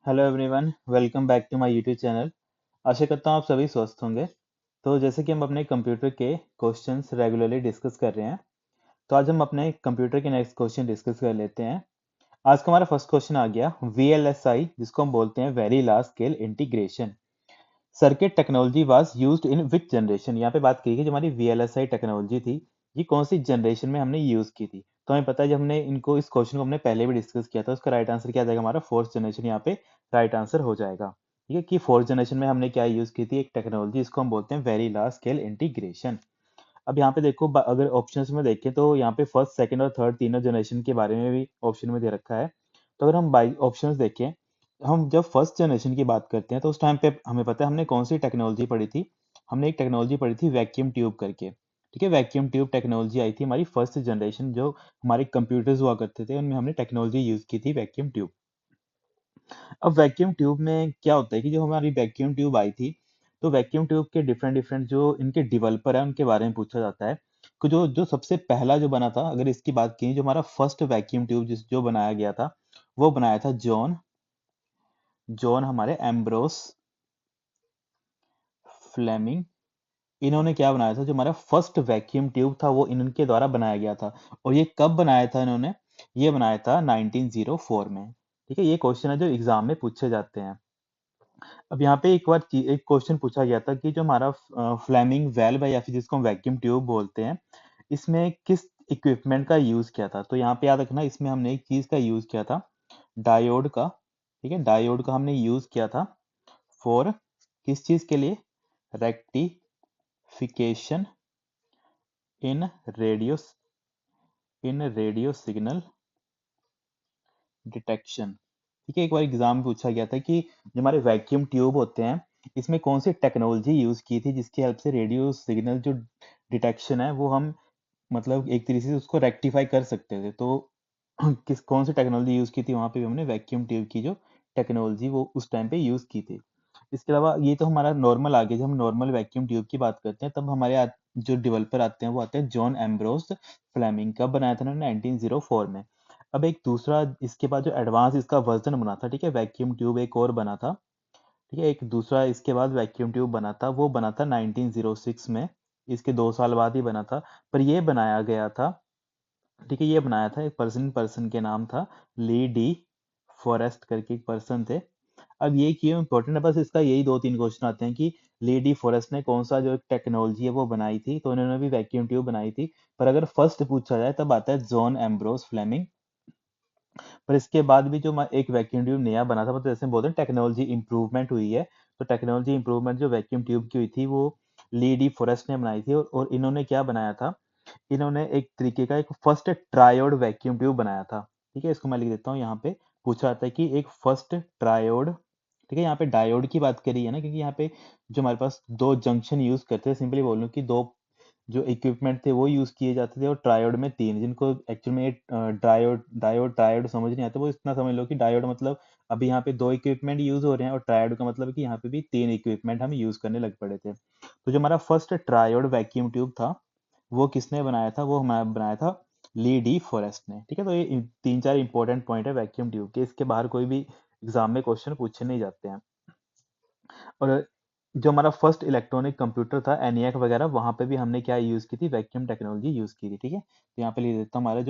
Hello everyone, welcome back to my YouTube channel. आशा करता हूँ आप सभी स्वस्थ होंगे। तो जैसे कि हम अपने कंप्यूटर के क्वेश्चंस रेगुलरली डिस्कस कर रहे हैं, तो आज हम अपने कंप्यूटर के नेक्स्ट क्वेश्चन डिस्कस कर लेते हैं। आज का हमारा फर्स्ट क्वेश्चन आ गया VLSI, जिसको हम बोलते हैं very large scale integration circuit technology was used in which generation. यहाँ पे बात की कि जो हमारी VLSI टेक्नोलॉजी थी, ये कौन सी जनरेशन में हमने यूज की थी। तो हमें पता है, जब हमने इस क्वेश्चन को हमने पहले भी डिस्कस किया था, उसका राइट आंसर क्या आ जाएगा, हमारा फोर्थ जनरेशन यहाँ पे राइट आंसर हो जाएगा। ठीक है, कि फोर्थ जनरेशन में हमने क्या यूज की थी, एक टेक्नोलॉजी, इसको हम बोलते हैं वेरी लार्ज स्केल इंटीग्रेशन। अब यहाँ पे देखो, अगर ऑप्शंस में देखें तो यहाँ पे फर्स्ट सेकंड और थर्ड तीनों जनरेशन के बारे में भी ऑप्शन में दे रखा है। तो अगर हम बाई ऑप्शंस देखें, हम जब फर्स्ट जनरेशन की बात करते हैं तो उस टाइम पे हमें पता है हमने कौन सी टेक्नोलॉजी पढ़ी थी। हमने एक टेक्नोलॉजी पढ़ी थी वैक्यूम ट्यूब करके। ठीक है, वैक्यूम ट्यूब टेक्नोलॉजी आई थी हमारी फर्स्ट जनरेशन, जो हमारे कंप्यूटर्स हुआ करते थे उनमें हमने टेक्नोलॉजी यूज की थी वैक्यूम ट्यूब। अब वैक्यूम ट्यूब में क्या होता है कि जो हमारी वैक्यूम ट्यूब आई थी, तो वैक्यूम ट्यूब के डिफरेंट डिफरेंट जो इनके डेवलपर है उनके बारे में पूछा जाता है कि जो जो सबसे पहला जो बना था, अगर इसकी बात की, जो हमारा फर्स्ट वैक्यूम ट्यूब जो बनाया गया था, वो बनाया था जॉन जॉन हमारे एम्ब्रोस फ्लेमिंग। इन्होंने क्या बनाया था, जो हमारा फर्स्ट वैक्यूम ट्यूब था वो इनके द्वारा बनाया गया था। और ये कब बनाया था इन्होंने, ये बनाया था 1904 में। ठीक है, ये क्वेश्चन है जो एग्जाम में पूछे जाते हैं। अब यहाँ पे एक क्वेश्चन पूछा गया था कि जो हमारा फ्लेमिंग वेल्व है, या फिर जिसको हम वैक्यूम ट्यूब बोलते हैं, इसमें किस इक्विपमेंट का यूज किया था। तो यहाँ पे याद रखना, इसमें हमने एक चीज का यूज किया था, डायोड का। ठीक है, डायोड का हमने यूज किया था फॉर किस चीज के लिए, रेक्टिफिकेशन इन रेडियो सिग्नल डिटेक्शन। ठीक है, एक बार एग्जाम में पूछा गया था कि जो हमारे वैक्यूम ट्यूब होते हैं, इसमें कौन सी टेक्नोलॉजी यूज की थी जिसकी हेल्प से रेडियो सिग्नल जो डिटेक्शन है वो हम, मतलब एक तरीके से उसको रेक्टिफाई कर सकते थे। तो किस कौन सी टेक्नोलॉजी यूज की थी, वहां पे भी हमने वैक्यूम ट्यूब की जो टेक्नोलॉजी वो उस टाइम पे यूज की थी। इसके अलावा ये तो हमारा नॉर्मल आ गया। जब हम नॉर्मल वैक्यूम ट्यूब की बात करते हैं, तब जो डेवलपर आते हैं वो आते हैं जॉन एम्ब्रोस फ्लेमिंग। कब बनाया था उन्होंने, 1904 में। अब एक दूसरा इसके बाद जो एडवांस इसका वर्जन बना था, ठीक है, वैक्यूम ट्यूब एक और बना था। ठीक है, एक दूसरा इसके बाद वैक्यूम ट्यूब बना था, वो बना था 1906 में। इसके 2 साल बाद ही बना था। पर ये बनाया गया था, ठीक है, ये बनाया था एक पर्सन के नाम था ली डी फॉरेस्ट करके एक पर्सन थे। अब ये क्यों इंपॉर्टेंट है, बस इसका यही दो तीन क्वेश्चन आते हैं कि ली डी फॉरेस्ट ने कौन सा जो टेक्नोलॉजी है वो बनाई थी। तो उन्होंने भी वैक्यूम ट्यूब बनाई थी। पर अगर फर्स्ट पूछा जाए तब आता है जॉन एम्ब्रोस फ्लेमिंग। पर इसके बाद भी जो एक वैक्यूम ट्यूब नया बना था, मतलब जैसे हम बोलते हैं टेक्नोलॉजी इंप्रूवमेंट हुई है, तो टेक्नोलॉजी इंप्रूवमेंट जो वैक्यूम ट्यूब की हुई थी वो ली डी फॉरेस्ट ने बनाई थी। और इन्होंने क्या बनाया था, इन्होंने एक तरीके का एक फर्स्ट ट्रायोड वैक्यूम ट्यूब बनाया था। ठीक है, इसको मैं लिख देता हूँ यहाँ पे। पूछा जाता है कि एक फर्स्ट ट्रायोड, ठीक है, यहाँ पे डायोड की बात करी है ना, क्योंकि यहाँ पे जो हमारे पास दो जंक्शन यूज करते हैं, सिंपली बोल लूँ कि दो जो इक्विपमेंट थे वो यूज किए जाते थे, और ट्रायोड में तीन, जिनको एक्चुअल में डायोड डायोड ट्रायोड समझ नहीं आता, वो इतना समझ लो कि डायोड मतलब अभी यहाँ पे दो इक्विपमेंट यूज हो रहे हैं, और ट्रायोड का मतलब है कि यहाँ पे भी तीन इक्विपमेंट हम यूज करने लग पड़े थे। तो जो हमारा फर्स्ट ट्रायोड वैक्यूम ट्यूब था, वो किसने बनाया था, वो हमारा बनाया था ली डी फॉरेस्ट ने। ठीक है, तो ये तीन चार इंपॉर्टेंट पॉइंट है वैक्यूम ट्यूब के, इसके बाहर कोई भी एग्जाम में क्वेश्चन पूछे नहीं जाते हैं। और जो हमारा फर्स्ट इलेक्ट्रॉनिक कंप्यूटर था एनियाक वगैरह, वहां पे भी हमने क्या यूज की थी, वैक्यूम टेक्नोलॉजी यूज की थी। ठीक है, तो यहाँ पे लिख देता हूँ हमारा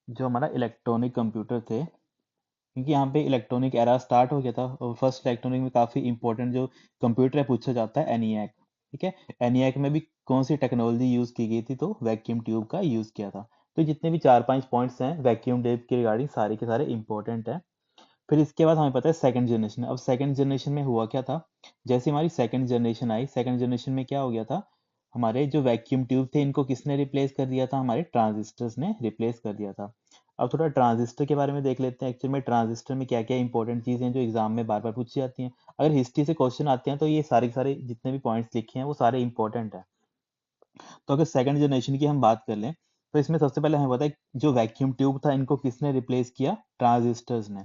जो हमारा इलेक्ट्रॉनिक कंप्यूटर थे, क्योंकि यहाँ पे इलेक्ट्रॉनिक एरा स्टार्ट हो गया था, और फर्स्ट इलेक्ट्रॉनिक में काफी इंपॉर्टेंट जो कंप्यूटर है पूछा जाता है एनियाक। ठीक है, एनियाक में भी कौन सी टेक्नोलॉजी यूज की गई थी, तो वैक्यूम ट्यूब का यूज किया था। तो जितने भी चार पांच पॉइंट्स हैं वैक्यूम ट्यूब के रिगार्डिंग, सारे के सारे इंपॉर्टेंट है। फिर इसके बाद हमें पता है सेकंड जनरेशन। अब सेकंड जनरेशन में हुआ क्या था, जैसे हमारी सेकंड जनरेशन आई, सेकंड जनरेशन में क्या हो गया था, हमारे जो वैक्यूम ट्यूब थे इनको किसने रिप्लेस कर दिया था, हमारे ट्रांजिस्टर्स ने रिप्लेस कर दिया था। अब थोड़ा ट्रांजिस्टर के बारे में देख लेते हैं, एक्चुअली में ट्रांजिस्टर में क्या क्या इंपॉर्टेंट चीजें हैं जो एग्जाम में बार बार पूछी जाती हैं। अगर हिस्ट्री से क्वेश्चन आते हैं तो ये सारे के सारे जितने भी पॉइंट्स लिखे हैं वो सारे इंपॉर्टेंट है। तो अगर सेकंड जनरेशन की हम बात कर लें, तो इसमें सबसे पहले हमें पता है जो वैक्यूम ट्यूब था इनको किसने रिप्लेस किया, ट्रांजिस्टर्स ने।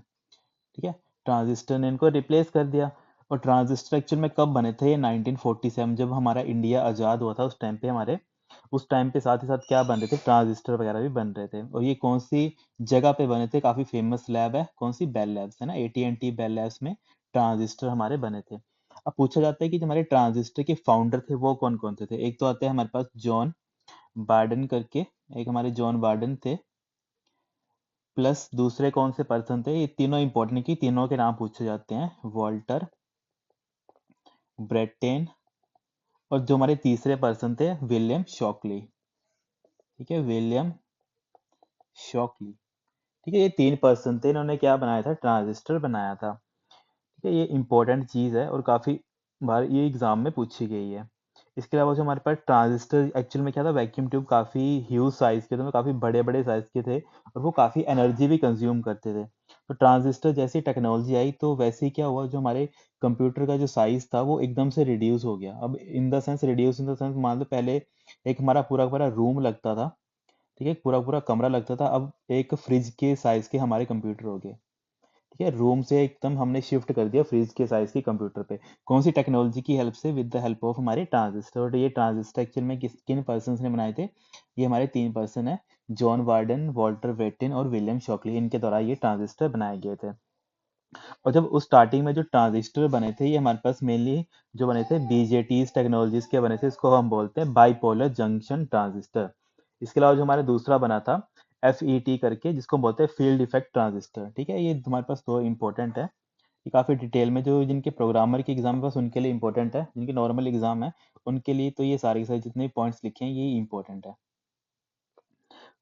ठीक है, ट्रांजिस्टर ने इनको रिप्लेस कर दिया। और ट्रांजिस्टर एक्चुअल में कब बने थे, ये 1947, जब हमारा इंडिया आज़ाद हुआ था उस टाइम पे हमारे उस टाइम पे साथ ही साथ क्या बन रहे थे, ट्रांजिस्टर वगैरह भी बन रहे थे। और ये कौन सी जगह पे बने थे, काफी फेमस लैब है, कौन सी, बेल लैब्स है ना, AT&T बेल लैब्स में ट्रांजिस्टर हमारे बने थे। अब पूछा जाता है कि जो हमारे ट्रांजिस्टर के फाउंडर थे वो कौन कौन थे। एक तो आते हैं हमारे पास जॉन बार्डन करके, एक हमारे जॉन बार्डन थे, प्लस दूसरे कौन से पर्सन थे, ये तीनों इंपॉर्टेंट की तीनों के नाम पूछे जाते हैं, वॉल्टर, ब्रेटेन, और जो हमारे तीसरे पर्सन थे विलियम शॉकली। ठीक है, विलियम शॉकली। ठीक है, ये तीन पर्सन थे, इन्होंने क्या बनाया था, ट्रांजिस्टर बनाया था। ठीक है, ये इंपॉर्टेंट चीज है और काफी बार ये एग्जाम में पूछी गई है। इसके अलावा जो हमारे पास ट्रांजिस्टर एक्चुअल में क्या था, वैक्यूम ट्यूब काफी ह्यूज साइज के थे, काफी बड़े बड़े साइज के थे, और वो काफी एनर्जी भी कंज्यूम करते थे। तो ट्रांजिस्टर जैसी टेक्नोलॉजी आई तो वैसे ही क्या हुआ, जो हमारे कंप्यूटर का जो साइज था वो एकदम से रिड्यूस हो गया। अब in the sense reduce, in the sense मान लो पहले एक हमारा पूरा पूरा रूम लगता था, ठीक है, पूरा पूरा कमरा लगता था, अब एक फ्रिज के साइज के हमारे कंप्यूटर हो गए। ठीक है, रूम से एकदम हमने शिफ्ट कर दिया फ्रिज के साइज के कंप्यूटर पे। कौन सी टेक्नोलॉजी की हेल्प से, विद द हेल्प ऑफ हमारे ट्रांजिस्टर। और ये ट्रांजिस्टर एक्चुअल में किन पर्सन ने बनाए थे, ये हमारे तीन पर्सन है, जॉन वार्डन, वॉल्टर वेटिन और विलियम शॉकली, इनके द्वारा ये ट्रांजिस्टर बनाए गए थे। और जब उस स्टार्टिंग में जो ट्रांजिस्टर बने थे, ये हमारे पास मेनली जो बने थे बीजेटीज टेक्नोलॉजीज के बने थे, इसको हम बोलते हैं बाइपोलर जंक्शन ट्रांजिस्टर। इसके अलावा जो हमारा दूसरा बना था FET करके, जिसको बोलते हैं फील्ड इफेक्ट ट्रांजिस्टर। ठीक है, ये हमारे पास दो इंपॉर्टेंट है, ये काफी डिटेल में जो जिनके प्रोग्रामर के एग्जाम बस उनके लिए इंपॉर्टेंट है, जिनके नॉर्मल एग्जाम है उनके लिए तो ये सारे के सारे जितने पॉइंट्स लिखे हैं ये इंपॉर्टेंट है।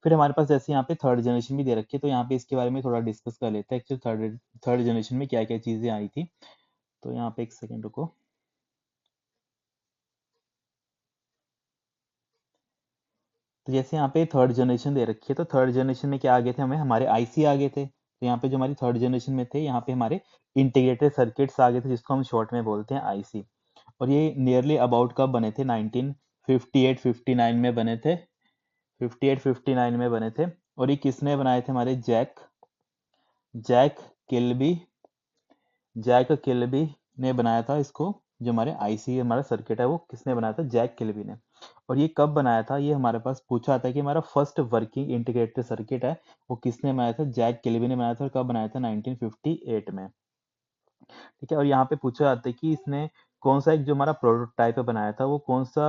फिर हमारे पास जैसे यहाँ पे थर्ड जनरेशन भी दे रखी है, तो यहाँ पे इसके बारे में थोड़ा डिस्कस कर लेते हैं, एक्चुअली थर्ड थर्ड जनरेशन में क्या क्या चीजें आई थी। तो यहाँ पे एक सेकंड रुको। तो जैसे यहाँ पे थर्ड जनरेशन दे रखी है, तो थर्ड जनरेशन में क्या आ गए थे, हमें हमारे IC आ गए थे। तो यहाँ पे जो हमारी थर्ड जनरेशन में थे, यहाँ पे हमारे इंटीग्रेटेड सर्किट्स आ गए थे, जिसको हम शॉर्ट में बोलते हैं IC। और ये नियरली अबाउट कब बने थे, 1958-59 में बने थे, 58-59 में बने थे। और ये किसने बनाए थे, हमारे Jack Jack Kilby Jack Kilby ने बनाया था इसको। जो हमारे IC हमारा सर्किट है वो किसने बनाया था, जैक किल्बी ने। और ये कब बनाया था, ये हमारे पास पूछा था कि हमारा फर्स्ट वर्किंग इंटीग्रेटेड सर्किट है वो किसने बनाया था, जैक किल्बी ने बनाया था। और कब बनाया था, 1958 में। ठीक है, और यहाँ पे पूछा जाता है कि इसने कौन सा एक जो हमारा प्रोटोटाइप बनाया था वो कौन सा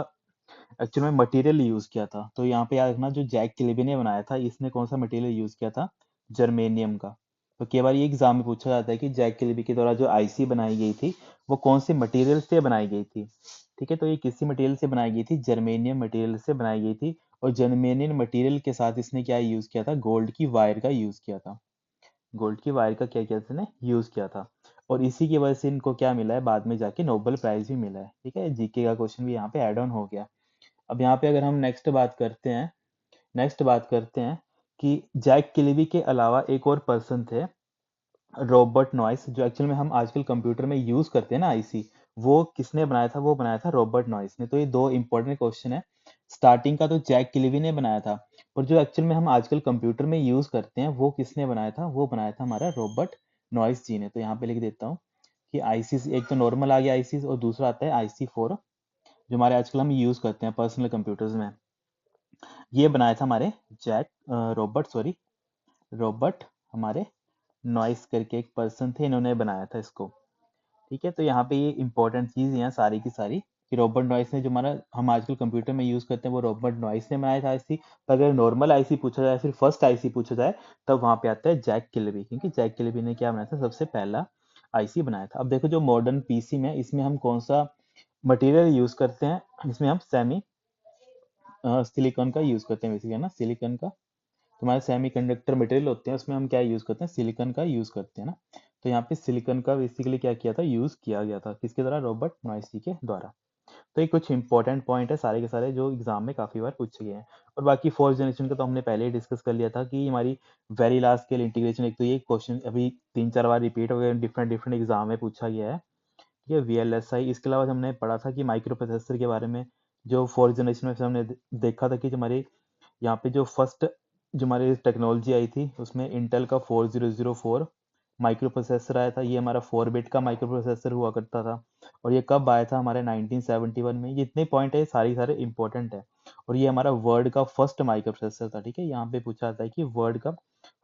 एक्चुअल में मटेरियल यूज किया था। तो यहाँ पे याद रखना, जो जैक किल्बी ने बनाया था इसने कौन सा मटेरियल यूज किया था, जर्मेनियम का। तो कई बार ये एग्जाम में पूछा जाता है कि जैक किल्बी के द्वारा जो IC बनाई गई थी वो कौन से मटेरियल से बनाई गई थी। ठीक है, तो ये किसी मटेरियल से बनाई गई थी, जर्मेनियम मटेरियल से बनाई गई थी। और जर्मेनियम मटेरियल के साथ इसने क्या यूज किया था, गोल्ड की वायर का यूज किया था। गोल्ड की वायर का क्या किया था, इसने यूज किया था। और इसी की वजह से इनको क्या मिला है, बाद में जाके नोबेल प्राइज भी मिला है। ठीक है, GK का क्वेश्चन भी यहाँ पे ऐड ऑन हो गया। अब यहाँ पे अगर हम नेक्स्ट बात करते हैं कि जैक किलीवी के अलावा एक और पर्सन थे, रॉबर्ट नॉइस, जो एक्चुअल में हम आजकल कंप्यूटर में यूज करते हैं ना IC, वो किसने बनाया था, वो बनाया था रॉबर्ट नॉइस ने। तो ये दो इंपॉर्टेंट क्वेश्चन है। स्टार्टिंग का तो जैक किलीवी ने बनाया था, पर जो एक्चुअल में हम आजकल कंप्यूटर में यूज करते हैं वो किसने बनाया था, वो बनाया था हमारा रॉबर्ट नॉइस जी ने। तो यहाँ पे लिख देता हूँ कि IC, एक तो नॉर्मल आ गया IC, और दूसरा आता है IC4, जो हमारे आजकल हम यूज करते हैं पर्सनल कंप्यूटर्स में। ये बनाया था हमारे जैक रॉबर्ट हमारे नॉइस करके एक पर्सन थे, इन्होंने बनाया था इसको। ठीक है, तो यहाँ पे ये इंपॉर्टेंट चीज है सारी की सारी, कि रॉबर्ट नॉइस ने जो हमारा हम आजकल कंप्यूटर में यूज करते हैं वो रॉबर्ट नॉइस ने बनाया था IC। पर अगर नॉर्मल IC पूछा जाए, फिर फर्स्ट IC पूछा जाए, तब वहां पे आता है जैक किल्बी, क्योंकि जैक किल्बी ने क्या बनाया था, सबसे पहला IC बनाया था। अब देखो, जो मॉडर्न PC में इसमें हम कौन सा मटेरियल यूज करते हैं, इसमें हम सेमी सिलिकॉन का यूज करते हैं, बेसिकली है ना, सिलिकॉन का। तुम्हारे सेमी कंडक्टर मटेरियल होते हैं उसमें हम क्या यूज करते हैं, सिलिकॉन का यूज करते हैं ना। तो यहाँ पे सिलिकॉन का बेसिकली क्या किया था, यूज किया गया था, किसके द्वारा, रॉबर्ट नॉइसी के द्वारा। तो ये कुछ इंपॉर्टेंट पॉइंट है सारे के सारे जो एग्जाम में काफी बार पूछे गए हैं। और बाकी फोर्थ जनरेशन का तो हमने पहले ही डिस्कस कर लिया था कि हमारी वेरी लार्ज स्केल इंटीग्रेशन, एक तो ये क्वेश्चन अभी 3-4 बार रिपीट हो गया, डिफरेंट डिफरेंट एग्जाम में पूछा गया है। ठीक है, VLSI। इसके अलावा हमने पढ़ा था कि माइक्रो प्रोसेसर के बारे में, जो फोर्थ जनरेशन में हमने देखा था कि जो हमारे यहाँ पे जो हमारी टेक्नोलॉजी आई थी उसमें इंटेल का 4004 माइक्रो प्रोसेसर आया था। ये हमारा 4 बिट का माइक्रो प्रोसेसर हुआ करता था। और ये कब आया था, हमारे 1971 में। ये इतने पॉइंट है, सारे सारे इंपॉर्टेंट है। और ये हमारा वर्ल्ड का फर्स्ट माइक्रो प्रोसेसर था। ठीक है, यहाँ पे पूछा जाता है कि वर्ल्ड का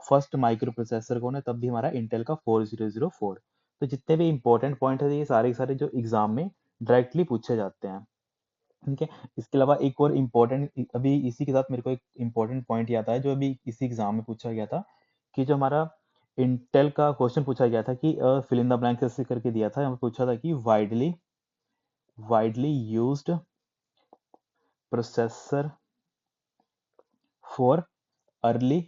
फर्स्ट माइक्रो प्रोसेसर कौन है, तब भी हमारा इंटेल का 4004। तो जितने भी इंपॉर्टेंट पॉइंट है ये सारे के सारे जो एग्जाम में डायरेक्टली पूछे जाते हैं। ठीक है, इसके अलावा एक और इम्पोर्टेंट, अभी इसी के साथ मेरे को एक इम्पोर्टेंट पॉइंट याद आया जो अभी इसी एग्जाम में पूछा गया था, कि जो हमारा इंटेल का क्वेश्चन पूछा गया था कि फिल इन द ब्लैंक्स ऐसे करके दिया था, हमें पूछा था कि widely used processor for early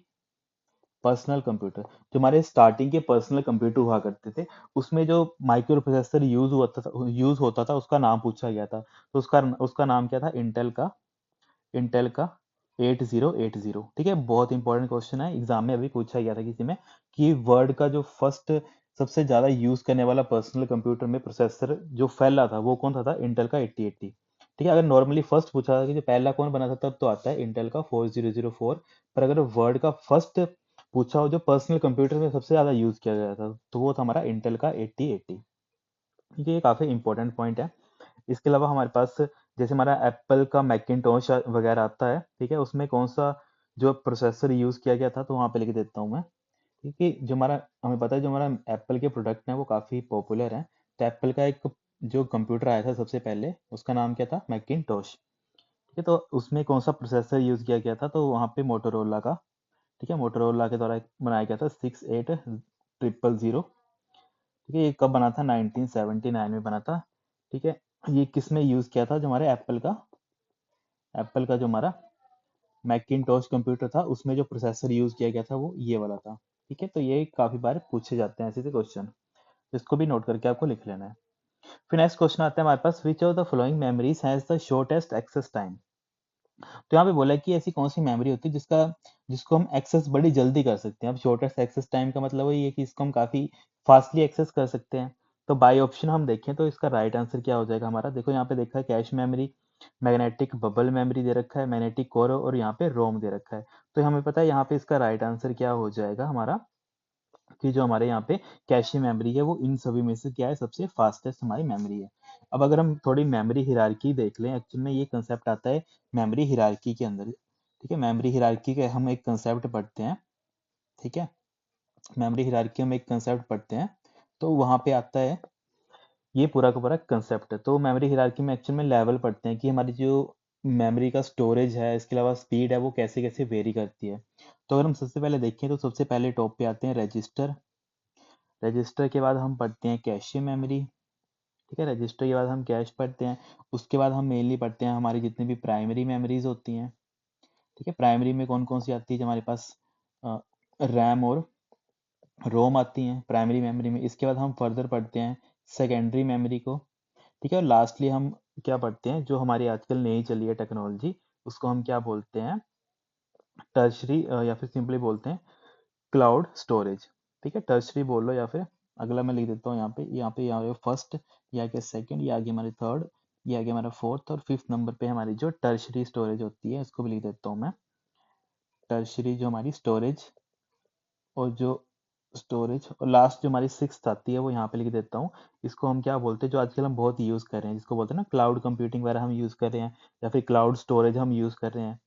personal computer. जो हमारे स्टार्टिंग के पर्सनल कंप्यूटर हुआ करते थे, उसमें जो माइक्रो प्रोसेसर यूज होता था उसका नाम पूछा गया था। तो उसका उसका नाम क्या था, इंटेल का 8080। ठीक है, बहुत इंपॉर्टेंट क्वेश्चन है, एग्जाम में अभी पूछा गया था किसी में, कि वर्ल्ड का जो फर्स्ट सबसे ज्यादा यूज करने वाला पर्सनल कंप्यूटर में प्रोसेसर जो फैला था वो कौन सा था, इंटेल का 8080। ठीक है, अगर नॉर्मली फर्स्ट पूछा था कि जो पहला कौन बना था, तब तो आता है इंटेल का 4004। पर अगर वर्ल्ड का फर्स्ट पूछा हो जो पर्सनल कंप्यूटर में सबसे ज्यादा यूज किया गया था, तो वो था हमारा इंटेल का 8080। ठीक है, ये काफी इंपॉर्टेंट पॉइंट है। इसके अलावा हमारे पास जैसे हमारा एप्पल का मैकिंटोश वगैरह आता है, ठीक है, उसमें कौन सा जो प्रोसेसर यूज किया गया था, तो वहां पे लिख देता हूँ मैं। ठीक है, जो हमारा हमें पता है जो हमारा एप्पल के प्रोडक्ट हैं वो काफी पॉपुलर हैं। तो एप्पल का एक जो कंप्यूटर आया था सबसे पहले, उसका नाम क्या था, मैकिंटोश। ठीक है, तो उसमें कौन सा प्रोसेसर यूज किया गया था, तो वहाँ पे मोटोरोला का, ठीक है, मोटोरोला के द्वारा बनाया गया था 68000। ठीक है, ये कब बना था, 1979 में बना था। ठीक है, ये किस में यूज किया था, जो हमारे एप्पल का जो हमारा मैकिंटोश कंप्यूटर था, उसमें जो प्रोसेसर यूज किया गया था वो ये वाला था। ठीक है, तो ये काफी बार पूछे जाते हैं ऐसे से क्वेश्चन, इसको भी नोट करके आपको लिख लेना है। फिर नेक्स्ट क्वेश्चन आता है हमारे पास, which of the following memories has the shortest access time. तो यहाँ पे बोला है कि ऐसी कौन सी मेमोरी होती है जिसको हम एक्सेस बड़ी जल्दी कर सकते हैं। अब शॉर्टेस्ट एक्सेस टाइम का मतलब वही है कि इसको हम काफी फास्टली एक्सेस कर सकते हैं। तो बाय ऑप्शन हम देखें तो इसका राइट आंसर क्या हो जाएगा हमारा, देखो यहाँ पे देखा है cache memory, magnetic bubble memory दे रखा है, मैग्नेटिक कोर और यहाँ पे रोम दे रखा है। तो हमें पता है यहाँ पे इसका राइट आंसर क्या हो जाएगा हमारा, कि जो हमारे यहाँ पे कैशे मेमोरी है वो इन सभी में से क्या है, सबसे फास्टेस्ट हमारी मेमोरी है। अब अगर हम थोड़ी मेमोरी हिरार्की देख लें, एक्चुअल में ये कंसेप्ट आता है मेमोरी हिरार्की के अंदर। ठीक है, मेमोरी हिरार्की के हम एक कंसेप्ट पढ़ते हैं। ठीक है, मेमोरी हिरार्की हम एक कंसेप्ट पढ़ते हैं, तो वहां पे आता है ये पूरा का पूरा कंसेप्ट है। तो मेमोरी हिरार्की में एक्चुअल में लेवल पढ़ते हैं कि हमारी जो मेमोरी का स्टोरेज है, इसके अलावा स्पीड है, वो कैसे कैसे वेरी करती है। तो अगर हम सबसे पहले देखें तो सबसे पहले टॉप पे आते हैं रजिस्टर। रजिस्टर के बाद हम पढ़ते हैं कैशे मेमोरी। ठीक है, रजिस्टर के बाद हम कैश पढ़ते हैं। उसके बाद हम मेनली पढ़ते हैं हमारी जितनी भी प्राइमरी मेमोरीज होती हैं। ठीक है, प्राइमरी में कौन कौन सी आती है, जो हमारे पास रैम और रोम आती हैं प्राइमरी मेमोरी में। इसके बाद हम फर्दर पढ़ते हैं सेकेंडरी मेमोरी को। ठीक है, और लास्टली हम क्या पढ़ते हैं, जो हमारी आजकल नई चली है टेक्नोलॉजी, उसको हम क्या बोलते हैं, टर्शरी, या फिर सिंपली बोलते हैं क्लाउड स्टोरेज। ठीक है, टर्शरी बोल लो, या फिर अगला मैं लिख देता हूँ यहाँ पे फर्स्ट, ये आ गया सेकंड, ये आ गया हमारे थर्ड, ये आ गया हमारा फोर्थ, और फिफ्थ नंबर पे हमारी जो टर्शरी स्टोरेज होती है इसको भी लिख देता हूँ मैं। टर्शरी जो हमारी स्टोरेज, और जो स्टोरेज, और लास्ट जो हमारी सिक्स्थ आती है वो यहाँ पे लिख देता हूँ। इसको हम क्या बोलते हैं, जो आजकल हम बहुत यूज कर रहे हैं, जिसको बोलते हैं ना क्लाउड कंप्यूटिंग वगैरह हम यूज कर रहे हैं, या फिर क्लाउड स्टोरेज हम यूज कर रहे हैं।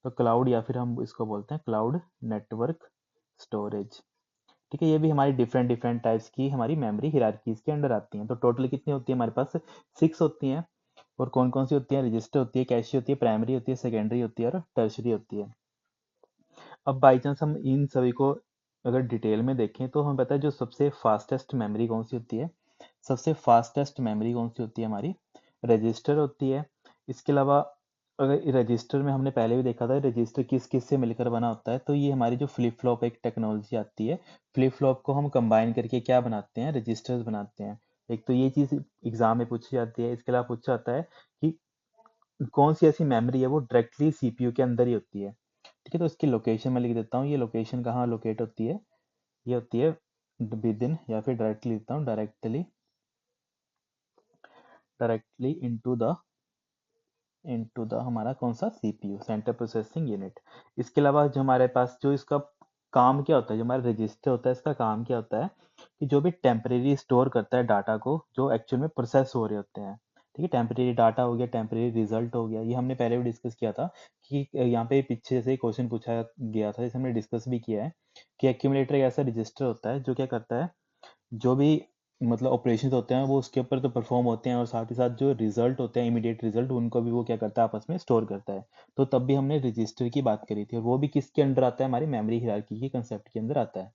तो क्लाउड, या फिर हम इसको बोलते हैं क्लाउड नेटवर्क स्टोरेज। ठीक है, ये भी हमारी डिफरेंट डिफरेंट टाइप्स की हमारी मेमोरी हिरार्कीज के अंडर आती हैं। तो टोटल कितनी होती है हमारे पास, 6 होती हैं। और कौन कौन सी होती है, रजिस्टर होती है, कैशे होती है, प्राइमरी होती है, सेकेंडरी होती है, और टर्शरी होती है। अब बाई चांस हम इन सभी को अगर डिटेल में देखें तो हमें पता है जो सबसे फास्टेस्ट मेमोरी कौन सी होती है, सबसे फास्टेस्ट मेमोरी कौन सी होती है हमारी, रजिस्टर होती है। इसके अलावा अगर रजिस्टर में हमने पहले भी देखा था रजिस्टर किस किस से मिलकर बना होता है, तो ये हमारी जो फ्लिप फ्लॉप एक टेक्नोलॉजी आती है, फ्लिप फ्लॉप को हम कंबाइन करके क्या बनाते हैं, रजिस्टर्स बनाते हैं। एक तो ये चीज एग्जाम में पूछी जाती है। इसके अलावा पूछा जाता है कि कौन सी ऐसी मेमोरी है वो डायरेक्टली सीपीयू के अंदर ही होती है। ठीक है, तो इसकी लोकेशन मैं लिख देता हूँ, ये लोकेशन कहाँ लोकेट होती है, ये होती है विद इन, या फिर डायरेक्टली लिखता हूँ, डायरेक्टली इनटू द हमारा कौन सा, सीपीयू, सेंट्रल प्रोसेसिंग यूनिट। इसके अलावा जो हमारे पास जो इसका काम क्या होता है, जो हमारा रजिस्टर होता है इसका काम क्या होता है, कि जो भी टेम्परेरी स्टोर करता है डाटा को जो एक्चुअल में प्रोसेस हो रहे होते हैं। ठीक है, टेम्परेरी डाटा हो गया, टेम्परेरी रिजल्ट हो गया, ये हमने पहले भी डिस्कस किया था कि यहाँ पे पीछे से क्वेश्चन पूछा गया था, जिसे हमने डिस्कस भी किया है कि एक्यूमुलेटर एक ऐसा रजिस्टर होता है जो क्या करता है, जो भी मतलब ऑपरेशन होते हैं वो उसके ऊपर तो परफॉर्म होते हैं, और साथ ही साथ जो रिजल्ट होते हैं, इमीडिएट रिजल्ट, उनको भी वो क्या करता है, आपस में स्टोर करता है। तो तब भी हमने रजिस्टर की बात करी थी, और वो भी किसके अंडर आता है, हमारी मेमोरी हायरार्की के कंसेप्ट के अंदर आता है।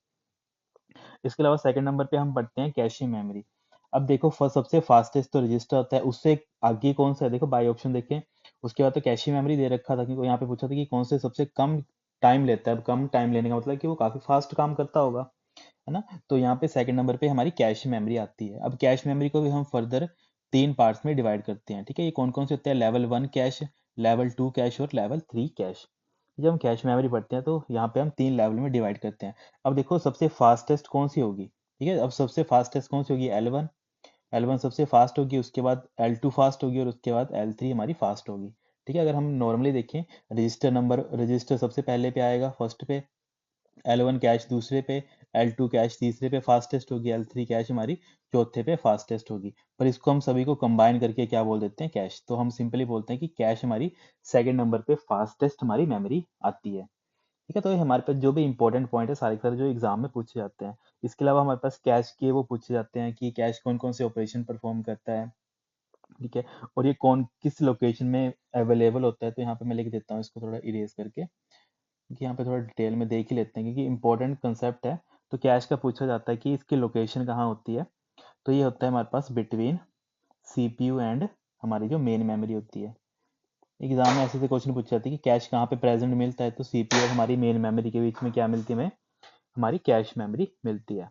इसके अलावा सेकंड नंबर पे हम पढ़ते हैं कैशे मेमोरी। अब देखो सबसे फास्टेस्ट तो रजिस्टर होता है, उससे आगे कौन सा है, देखो बाई ऑप्शन देखें, उसके बाद तो कैशे मेमोरी दे रखा था, क्योंकि यहाँ पे पूछा था कि कौन से सबसे कम टाइम लेता है। अब कम टाइम लेने का मतलब कि वो काफी फास्ट काम करता होगा, है ना। तो यहाँ पे सेकंड नंबर पे हमारी कैश मेमोरी आती है। अब कैश मेमोरी को भी हम फर्दर तीन पार्ट्स में डिवाइड करते हैं, ठीक है। ये कौन कौन से होते हैं, लेवल 1 कैश, लेवल 2 कैश और लेवल 3 कैश। जब हम कैश मेमोरी पढ़ते हैं तो यहाँ पे हम तीन लेवल में डिवाइड करते हैं। अब देखो सबसे फास्टेस्ट कौन सी होगी, ठीक है। अब सबसे फास्टेस्ट कौन सी होगी, L1। L1 सबसे फास्ट होगी, उसके बाद L2 फास्ट होगी, और उसके बाद L3 हमारी फास्ट होगी, ठीक है। अगर हम नॉर्मली देखें, रजिस्टर सबसे पहले पे आएगा, फर्स्ट पे। L1 कैश दूसरे पे, L2 कैश तीसरे पे फास्टेस्ट होगी, L3 कैश हमारी चौथे पे फास्टेस्ट होगी। पर इसको हम सभी को कंबाइन करके क्या बोल देते हैं, कैश। तो हम सिंपली बोलते हैं कि कैश हमारी सेकंड नंबर पे फास्टेस्ट हमारी मेमोरी आती है, ठीक है। तो ये हमारे पास जो भी इंपॉर्टेंट पॉइंट है सारे के सारे जो एग्जाम में पूछे जाते हैं। इसके अलावा हमारे पास कैश के वो पूछे जाते हैं कि कैश कौन कौन से ऑपरेशन परफॉर्म करता है, ठीक है। और ये कौन किस लोकेशन में अवेलेबल होता है। तो यहाँ पे मैं लिख देता हूँ इसको थोड़ा इरेज करके, क्योंकि यहाँ पे थोड़ा डिटेल में देख ही लेते हैं, क्योंकि इंपॉर्टेंट कंसेप्ट है। तो कैश का पूछा जाता है कि इसकी लोकेशन कहाँ होती है। तो ये होता है हमारे पास बिटवीन सीपीयू एंड हमारी जो मेन मेमोरी होती है। एग्जाम में ऐसे ऐसे क्वेश्चन पूछे जाते हैं कि कैश कहाँ पे प्रेजेंट मिलता है, तो सीपीयू और हमारी मेन मेमोरी के बीच में क्या मिलती है हमें, हमारी कैश मेमोरी मिलती है।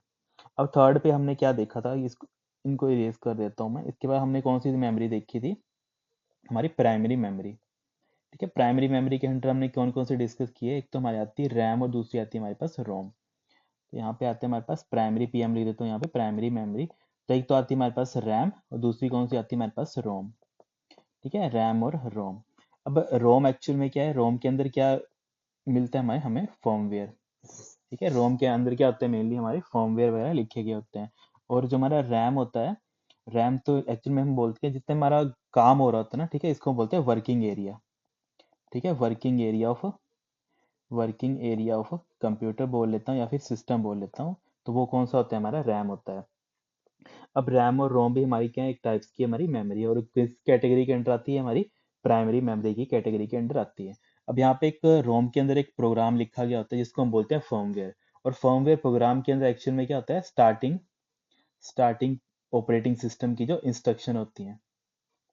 अब थर्ड पे हमने क्या देखा था, इसको इनको इरेज कर देता हूँ मैं। इसके बाद हमने कौन सी मेमोरी देखी थी, हमारी प्राइमरी मेमोरी, ठीक है। प्राइमरी मेमोरी के अंदर हमने कौन कौन से डिस्कस किए, एक तो हमारी आती है रैम और दूसरी आती है हमारे पास रोम। तो यहाँ पे आते हैं हमारे पास प्राइमरी, पीएम लिख देता हूँ यहाँ पे प्राइमरी मेमोरी। तो एक तो आती है हमारे पास रैम, और दूसरी कौन सी आती है हमारे पास, रोम, ठीक है, रैम और रोम। अब रोम एक्चुअल में क्या है, रोम के अंदर क्या मिलता है हमें हमें फर्मवेयर, ठीक है। रोम के अंदर क्या होता है, मेनली हमारे फर्मवेयर वगैरह लिखे गए होते हैं। और जो हमारा रैम होता है, रैम तो एक्चुअल में हम बोलते हैं जितने हमारा काम हो रहा होता है ना, ठीक है, इसको हम बोलते हैं वर्किंग एरिया, ठीक है। वर्किंग एरिया ऑफ कंप्यूटर बोल लेता हूँ, या फिर सिस्टम बोल लेता हूँ। तो वो कौन सा होता है, हमारा रैम होता है। अब रैम और रोम भी हमारी क्या है, एक टाइप्स की हमारी मेमोरी है, और किस कैटेगरी के अंदर आती है, हमारी प्राइमरी मेमोरी की कैटेगरी के अंदर आती है। अब यहाँ पे एक रोम के अंदर एक प्रोग्राम लिखा गया होता है जिसको हम बोलते हैं फर्मवेयर। और फर्मवेयर प्रोग्राम के अंदर एक्चुअल में क्या होता है, स्टार्टिंग स्टार्टिंग ऑपरेटिंग सिस्टम की जो इंस्ट्रक्शन होती हैं,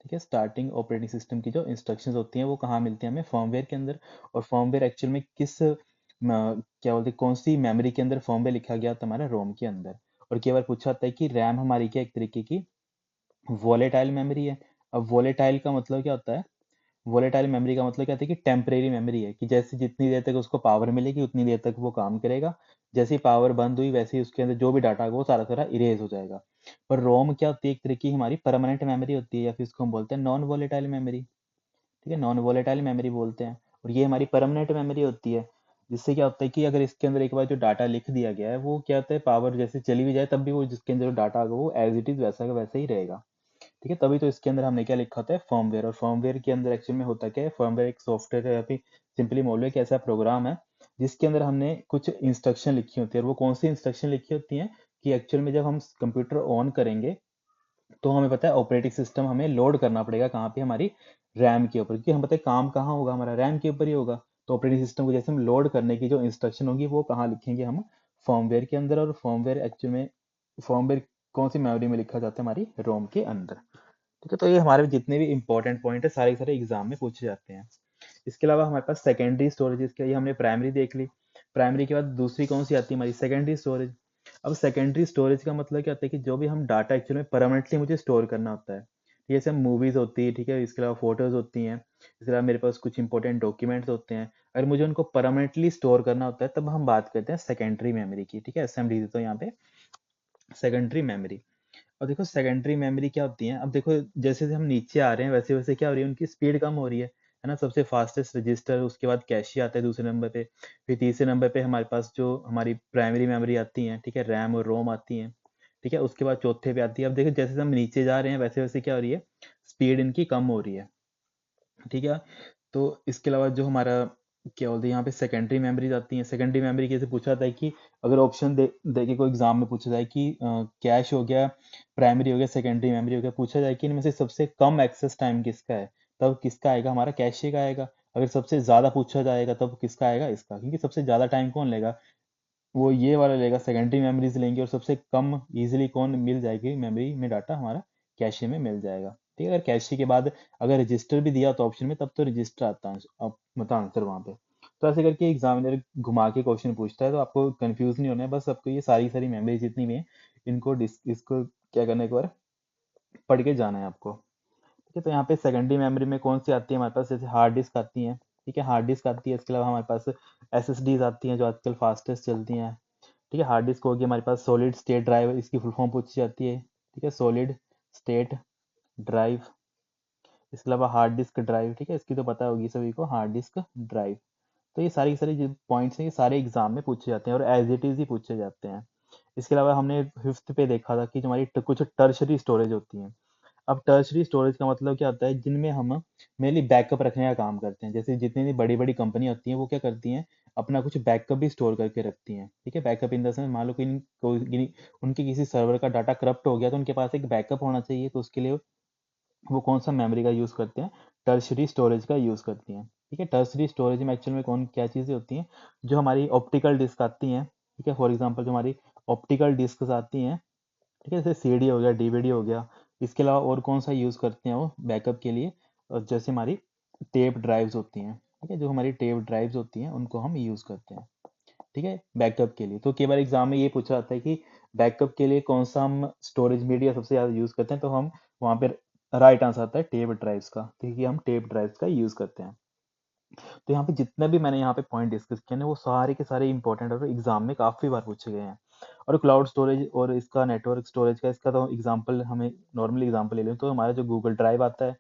ठीक है। स्टार्टिंग ऑपरेटिंग सिस्टम की जो इंस्ट्रक्शंस होती हैं वो कहाँ मिलती हैं, हमें फर्मवेयर के अंदर। और फर्मवेयर एक्चुअल में क्या बोलते हैं, कौन सी मेमोरी के अंदर फर्मवेयर लिखा गया था, हमारा रोम के अंदर। और कई बार पूछा जाता है कि रैम हमारी क्या एक तरीके की वोलेटाइल मेमोरी है। अब वोलेटाइल का मतलब क्या होता है, वोलेटाइल मेमोरी का मतलब क्या होता है कि टेम्परेरी मेमोरी है, कि जैसे जितनी देर तक उसको पावर मिलेगी उतनी देर तक वो काम करेगा, जैसे ही पावर बंद हुई वैसे ही उसके अंदर जो भी डाटा होगा वो सारा सारा इरेज हो जाएगा। पर रोम क्या होती है, एक तरह की हमारी परमानेंट मेमोरी होती है, या फिर इसको हम बोलते हैं नॉन वोलेटाइल मेमोरी, ठीक है, नॉन वोलेटाइल मेमोरी बोलते हैं। और ये हमारी परमानेंट मेमोरी होती है, जिससे क्या होता है कि अगर इसके अंदर एक बार जो डाटा लिख दिया गया है, वो क्या होता है, पावर जैसे चली भी जाए तब भी वो जिसके अंदर जो डाटा होगा वो एज इट इज वैसा का वैसा ही रहेगा, ठीक है। तभी तो इसके अंदर हमने क्या लिखा होता है, फर्मवेयर। और फर्मवेयर के अंदर एक्चुअल में होता क्या है, फर्मवेयर एक सॉफ्टवेयर है, या फिर सिंपली बोल लो एक ऐसा प्रोग्राम है जिसके अंदर हमने कुछ इंस्ट्रक्शन लिखी होती है। और वो कौन सी इंस्ट्रक्शन लिखी होती हैं, कि एक्चुअल में जब हम कंप्यूटर ऑन करेंगे तो हमें पता है ऑपरेटिंग सिस्टम हमें लोड करना पड़ेगा कहाँ पे, हमारी रैम के ऊपर, क्योंकि हम पता है काम कहाँ होगा, हमारा रैम के ऊपर ही होगा। तो ऑपरेटिंग सिस्टम को जैसे हम लोड करने की जो इंस्ट्रक्शन होगी वो कहाँ लिखेंगे, हम फर्मवेयर के अंदर। और फर्मवेयर एक्चुअल में फर्मवेयर कौन सी मेमोरी में लिखा जाता है, हमारी रोम के अंदर, ठीक है। तो ये हमारे जितने भी इंपॉर्टेंट पॉइंट है सारे के सारे एग्जाम में पूछे जाते हैं। इसके अलावा हमारे पास सेकेंडरी स्टोरेज के लिए हमने प्राइमरी देख ली। प्राइमरी के बाद दूसरी कौन सी आती है, हमारी सेकेंडरी स्टोरेज। अब सेकेंडरी स्टोरेज का मतलब क्या होता है कि जो भी हम डाटा एक्चुअल में परमानेंटली मुझे स्टोर करना होता है, जैसे मूवीज होती है, ठीक है, इसके अलावा फोटोज होती हैं, इसके अलावा मेरे पास कुछ इंपॉर्टेंट डॉक्यूमेंट्स होते हैं, अगर मुझे उनको परमानेंटली स्टोर करना होता है तब हम बात करते हैं सेकेंडरी मेमोरी की, ठीक है। ऐसे हम लिख देते हैं यहाँ पे सेकेंडरी मेमोरी। और देखो सेकेंडरी मेमोरी क्या होती है, अब देखो जैसे जैसे हम नीचे आ रहे हैं वैसे वैसे क्या हो रही है, उनकी स्पीड कम हो रही है ना। सबसे फास्टेस्ट रजिस्टर, उसके बाद कैशे आता है दूसरे नंबर पे, फिर तीसरे नंबर पे हमारे पास जो हमारी प्राइमरी मेमोरी आती है, ठीक है, रैम और रोम आती हैं, ठीक है, उसके बाद चौथे पे आती है। अब देखो जैसे जैसे हम नीचे जा रहे हैं वैसे वैसे क्या हो रही है, स्पीड इनकी कम हो रही है। ठीक है, तो इसके अलावा जो हमारा क्या बोलते हैं यहाँ पे सेकेंडरी मेमोरीज आती हैं। सेकेंडरी मेमोरी कैसे पूछा जाता है कि अगर ऑप्शन दे के कोई एग्जाम में पूछा जाए कि कैश हो गया, प्राइमरी हो गया, सेकेंडरी मेमोरी हो गया, पूछा जाए कि इनमें से सबसे कम एक्सेस टाइम किसका है, तब किसका आएगा, हमारा कैशे का आएगा। अगर सबसे ज्यादा पूछा जाएगा तब किसका आएगा, इसका, क्योंकि सबसे ज्यादा टाइम कौन लेगा, वो ये वाला लेगा, सेकेंडरी मेमोरीज लेंगे। और सबसे कम इजीली कौन मिल जाएगी मेमोरी में डाटा, हमारा कैशे में मिल जाएगा। ठीक है, अगर कैशे के बाद अगर रजिस्टर भी दिया तो ऑप्शन में, तब तो रजिस्टर आता है अब मतलब आंसर वहां पे। तो ऐसे करके एग्जामिनर घुमा के क्वेश्चन पूछता है, तो आपको कंफ्यूज नहीं होना है, बस आपको ये सारी सारी मेमोरी जितनी भी है इनको इसको क्या करना है, एक बार पढ़ के जाना है आपको। ठीक है, तो यहाँ पे सेकेंडरी मेमोरी में कौन सी आती है हमारे पास, जैसे हार्ड डिस्क आती है। ठीक है, हार्ड डिस्क आती है, इसके अलावा हमारे पास एसएसडीज आती हैं जो आजकल फास्टेस्ट चलती हैं। ठीक है, हार्ड डिस्क होगी हमारे पास, सॉलिड स्टेट ड्राइव, इसकी फुल फॉर्म पूछी जाती है। ठीक है, सॉलिड स्टेट ड्राइव। इसके अलावा हार्ड डिस्क ड्राइव, ठीक है, इसकी तो पता होगी सभी को, हार्ड डिस्क ड्राइव। तो ये सारी सारी जो पॉइंट्स हैं ये सारे एग्जाम में पूछे जाते हैं और एज इट इज ही पूछे जाते हैं। इसके अलावा हमने फिफ्थ पे देखा था कि जो हमारी कुछ टर्शरी स्टोरेज होती हैं। अब टर्शरी स्टोरेज का मतलब क्या होता है, जिनमें हम मेनली बैकअप रखने का काम करते हैं। जैसे जितनी भी बड़ी बड़ी कंपनी होती हैं वो क्या करती हैं, अपना कुछ बैकअप भी स्टोर करके रखती हैं। ठीक है, बैकअप इन द सेंस, मान लो कि उनके किसी सर्वर का डाटा करप्ट हो गया तो उनके पास एक बैकअप होना चाहिए, तो उसके लिए वो कौन सा मेमोरी का यूज़ करते हैं, टर्शरी स्टोरेज का यूज़ करती हैं। ठीक है, टर्शरी स्टोरेज में एक्चुअल में कौन क्या चीज़ें होती हैं, जो हमारी ऑप्टिकल डिस्क आती हैं। ठीक है, फॉर एग्जांपल जो हमारी ऑप्टिकल डिस्क आती हैं, ठीक है, जैसे सीडी हो गया, डीवीडी हो गया। इसके अलावा और कौन सा यूज़ करते हैं वो बैकअप के लिए, और जैसे हमारी टेप ड्राइव्स होती हैं। ठीक है, जो हमारी टेप ड्राइव्स होती हैं उनको हम यूज़ करते हैं। ठीक है, बैकअप के लिए। तो कई बार एग्जाम में ये पूछा जाता है कि बैकअप के लिए कौन सा हम स्टोरेज मीडिया सबसे ज़्यादा यूज़ करते हैं, तो हम वहाँ पे राइट आंसर आता है टेप ड्राइव्स का, क्योंकि हम टेप ड्राइव्स का यूज़ करते हैं। तो यहाँ पे जितने भी मैंने यहाँ पे पॉइंट डिस्कस किए ना वो सारे के सारे इंपॉर्टेंट और एग्जाम में काफ़ी बार पूछे गए हैं। और क्लाउड स्टोरेज और इसका नेटवर्क स्टोरेज का, इसका तो एग्जांपल हमें नॉर्मली एग्जांपल ले लें तो हमारा जो गूगल ड्राइव आता है,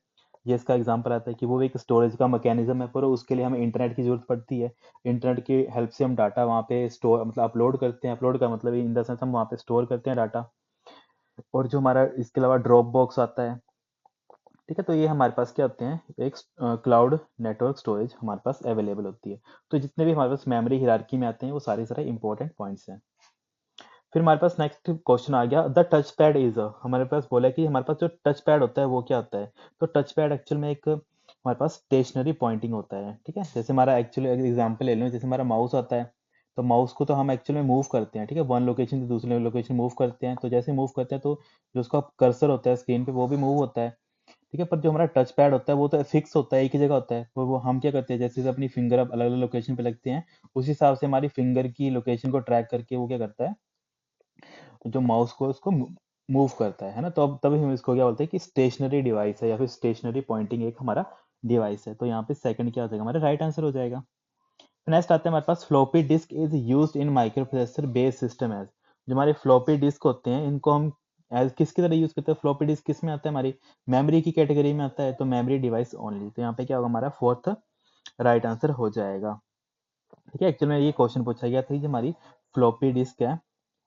ये इसका एग्जांपल आता है कि वो एक स्टोरेज का मैकेनिज्म है, पर उसके लिए हमें इंटरनेट की जरूरत पड़ती है। इंटरनेट की हेल्प से हम डाटा वहाँ पे स्टोर मतलब अपलोड करते हैं। अपलोड का मतलब इन द सेंस हम वहाँ पे स्टोर करते हैं डाटा। और जो हमारा इसके अलावा ड्रॉप बॉक्स आता है। ठीक है, तो ये हमारे पास क्या होते हैं, एक क्लाउड नेटवर्क स्टोरेज हमारे पास अवेलेबल होती है। तो जितने भी हमारे पास मेमोरी हिरार्की में आते हैं वो सारे सारे इंपॉर्टेंट पॉइंट्स हैं। फिर हमारे पास नेक्स्ट क्वेश्चन आ गया, द टच पैड इज हमारे पास बोला कि हमारे पास जो टच पैड होता है वो क्या होता है। तो टच पैड एक्चुअल में एक हमारे पास स्टेशनरी पॉइंटिंग होता है। ठीक है, जैसे हमारा एक्चुअली एग्जांपल ले लो, जैसे हमारा माउस होता है, तो माउस को तो हम एक्चुअल में मूव करते हैं। ठीक है, वन लोकेशन से दूसरे लोकेशन मूव करते हैं, तो जैसे मूव करते हैं तो जो उसका कर्सर होता है स्क्रीन पे वो भी मूव होता है। ठीक है, पर जो हमारा टच पैड होता है वो तो फिक्स होता है, एक ही जगह होता है। वो हम क्या करते हैं, जैसे जैसे अपनी फिंगर अब अलग अलग लोकेशन पे लगते हैं, उस हिसाब से हमारी फिंगर की लोकेशन को ट्रैक करके वो क्या करता है, जो माउस को उसको मूव करता है ना। तो अब तभी हम इसको क्या बोलते हैं कि स्टेशनरी डिवाइस है या फिर स्टेशनरी पॉइंटिंग एक हमारा डिवाइस है। तो यहाँ पे सेकंड क्या हो जाएगा, हमारा राइट आंसर हो जाएगा। नेक्स्ट आते हैं हमारे पास, floppy disk is used in microprocessor based system as. जो हमारे फ्लॉपी डिस्क होते हैं इनको हम एज किसकी तरह यूज करते हैं, फ्लॉपी डिस्क किस में आता है, हमारी मेमोरी की कैटेगरी में आता है, तो मेमोरी डिवाइस ओनली। तो यहाँ पे क्या होगा, हमारा फोर्थ राइट आंसर हो जाएगा। ठीक है, एक्चुअली में ये क्वेश्चन पूछा गया था कि जो हमारी फ्लॉपी डिस्क है,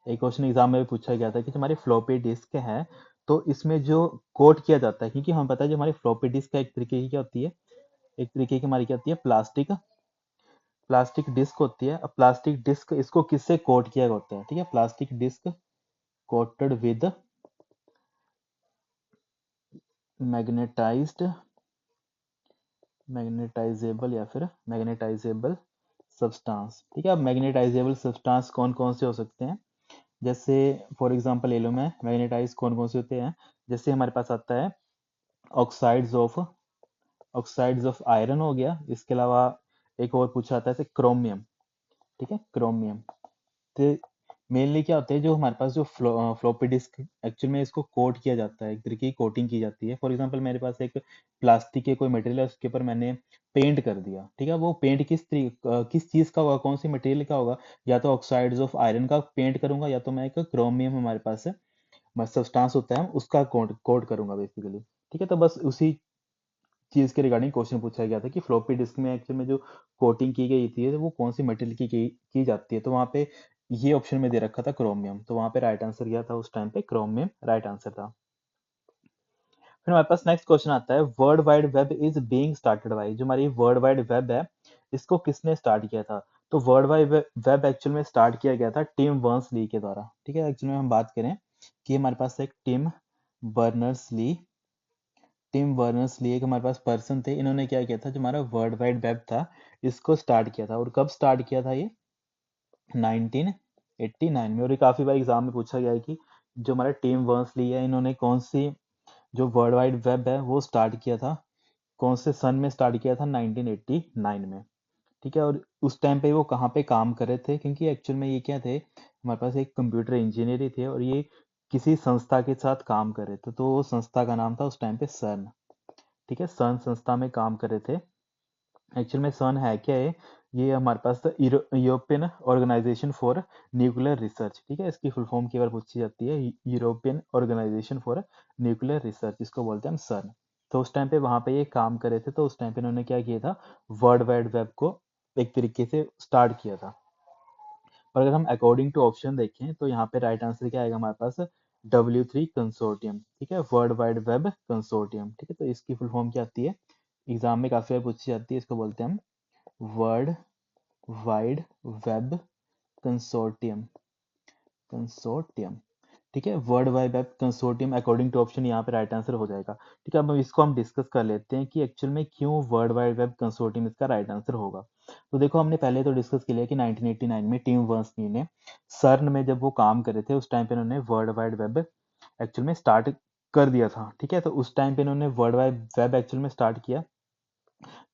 एक क्वेश्चन एग्जाम में भी पूछा गया था कि जो हमारी फ्लॉपी डिस्क है तो इसमें जो कोड किया जाता है, क्योंकि हमें पता है जो हमारी फ्लॉपी डिस्क है एक तरीके की क्या होती है, एक तरीके की हमारी क्या होती है, प्लास्टिक प्लास्टिक डिस्क होती है। अब प्लास्टिक डिस्क इसको किससे कोट किया होता है, ठीक है, plastic disk coated with magnetized magnetizable या फिर मैग्नेटाइजेबल सब्सटेंस। ठीक है, अब मैग्नेटाइजेबल सब्सटेंस कौन कौन से हो सकते हैं, जैसे फॉर एग्जांपल ले लो मैं, मैग्नेटाइज कौन कौन से होते हैं, जैसे हमारे पास आता है ऑक्साइड्स ऑफ आयरन हो गया। इसके अलावा एक और पूछा जाता है जैसे क्रोमियम। ठीक है, क्रोमियम। तो मेनली क्या होता है, जो हमारे पास जो फ्लॉपी डिस्क एक्चुअल में इसको कोट किया जाता है, एक तरीके की कोटिंग की जाती है। फॉर एग्जांपल मेरे पास एक प्लास्टिक के कोई मटेरियल है, उसके ऊपर मैंने पेंट कर दिया। ठीक है, वो पेंट किस चीज का होगा, कौन सी मटेरियल का होगा, या तो ऑक्साइड्स ऑफ आयरन का पेंट करूंगा, या तो मैं एक क्रोमियम हमारे पास सब्सटेंस होता है उसका कोट करूंगा बेसिकली। ठीक है, तो बस उसी चीज के रिगार्डिंग क्वेश्चन पूछा गया था कि फ्लॉपी डिस्क में एक्चुअल में जो कोटिंग की गई थी वो कौन सी मटेरियल की जाती है। तो वहाँ पे ये ऑप्शन में दे रखा था क्रोमियम, तो वहां पे राइट आंसर क्या था उस टाइम पे, क्रोमियम राइट आंसर था। फिर हमारे पास नेक्स्ट क्वेश्चन आता है, World Wide web is being started by, जो हमारी वर्ल्ड वाइड वेब है इसको किसने स्टार्ट किया था? तो वर्ल्ड वाइड वेब एक्चुअल में स्टार्ट किया गया था टिम बर्नर्स ली के द्वारा। ठीक है, एक्चुअल में हम बात करें कि हमारे पास एक Berners Lee Tim Berners Lee एक हमारे पास पर्सन थे, इन्होंने क्या किया था, जो हमारा वर्ल्ड वाइड वेब था इसको स्टार्ट किया था। और कब स्टार्ट किया था ये? 1989 में। और ये काफी बार एग्जाम में पूछा गया है कि जो हमारा टिम बर्नर्स ली है इन्होंने कौन सी जो वर्ल्ड वाइड वेब है वो स्टार्ट किया था, कौन से सन में स्टार्ट किया था? 1989 में। ठीक है, और उस टाइम पे वो कहाँ पे काम कर रहे थे? क्योंकि एक्चुअल में ये क्या थे, हमारे पास एक कंप्यूटर इंजीनियर ही थे और ये किसी संस्था के साथ काम कर रहे थे, तो वो संस्था का नाम था उस टाइम पे सन। ठीक है, सन संस्था में काम कर रहे थे। एक्चुअल में सन है क्या है? ये हमारे पास European organisation for nuclear research. ठीक है, इसकी फुल फॉर्म की बार पूछी जाती है, European organisation for nuclear Research, इसको बोलते हैं हम सन। तो उस टाइम पे वहां पे ये काम कर रहे थे, तो उस टाइम पे इन्होंने क्या किया था, वर्ल्ड वाइड वेब को एक तरीके से स्टार्ट किया था। और अगर हम अकॉर्डिंग टू ऑप्शन देखें तो यहाँ पे राइट आंसर क्या आएगा हमारे पास? W3 consortium. ठीक है, वर्ल्ड वाइड वेब कंसोर्टियम। ठीक है, तो इसकी फुल फॉर्म क्या आती है, एग्जाम में काफी बार पूछी जाती है, इसको बोलते हैं हम World Wide Web Consortium. Consortium. ठीक है, World Wide Web Consortium according to option यहाँ पे राइट आंसर हो जाएगा। ठीक है, अब इसको हम डिस्कस कर लेते हैं कि एक्चुअल में क्यों वर्ल्ड वाइड वेब कंसोर्टियम इसका राइट आंसर होगा। तो देखो, हमने पहले तो डिस्कस किया कि 1989 में टिम बर्नर्स-ली ने सर्न में जब वो काम कर रहे थे उस टाइम पे इन्होंने वर्ल्ड वाइड वेब एक्चुअल में स्टार्ट कर दिया था। ठीक है, तो उस टाइम पे इन्होंने वर्ल्ड वाइड वेब एक्चुअल में स्टार्ट किया,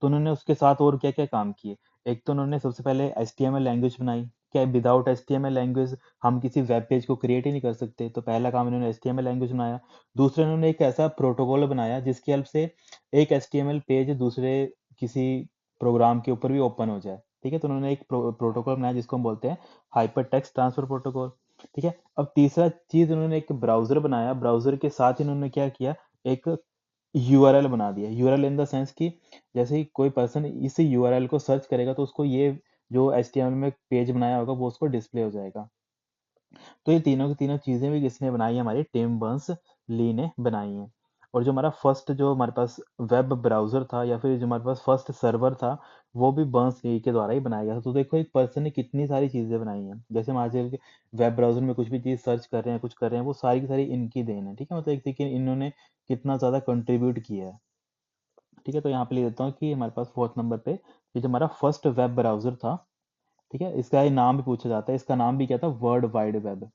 तो उन्होंने उसके साथ और क्या क्या काम किए। एक तो उन्होंने सबसे पहले HTML लैंग्वेज बनाई। क्या विदाउट HTML लैंग्वेज हम किसी वेब पेज को क्रिएट ही नहीं कर सकते, तो पहला काम इन्होंने HTML लैंग्वेज बनाया। दूसरा, इन्होंने एक ऐसा प्रोटोकॉल बनाया जिसकी हेल्प से एक HTML पेज दूसरे किसी प्रोग्राम के ऊपर भी ओपन हो जाए। ठीक है, तो उन्होंने एक प्रोटोकॉल बनाया जिसको हम बोलते हैं हाइपर टेक्स्ट ट्रांसफर प्रोटोकॉल। ठीक है, अब तीसरा चीज उन्होंने एक ब्राउजर बनाया, ब्राउजर के साथ इन्होंने क्या किया, एक यूआरएल बना दिया। यूआरएल इन द सेंस कि जैसे ही कोई पर्सन इस यूआरएल को सर्च करेगा तो उसको ये जो एचटीएमएल में पेज बनाया होगा वो उसको डिस्प्ले हो जाएगा। तो ये तीनों की तीनों चीजें भी किसने बनाई है? हमारी टिम बर्नर्स ली ने बनाई हैं। और जो हमारा फर्स्ट जो हमारे पास वेब ब्राउजर था या फिर जो हमारे पास फर्स्ट सर्वर था वो भी बर्नर्स ली के द्वारा ही बनाया गया था। तो देखो, एक पर्सन ने कितनी सारी चीजें बनाई हैं। जैसे हम आज वेब ब्राउजर में कुछ भी चीज सर्च कर रहे हैं, कुछ कर रहे हैं, वो सारी की सारी इनकी देन है। ठीक है, मतलब एक तरीके इन्होंने कितना ज्यादा कंट्रीब्यूट किया है। ठीक है, तो यहाँ पे लिख देता हूँ कि हमारे पास फोर्थ नंबर पे ये जो हमारा फर्स्ट वेब ब्राउजर था। ठीक है, इसका ये नाम भी पूछा जाता है, इसका नाम भी क्या था? World Wide web.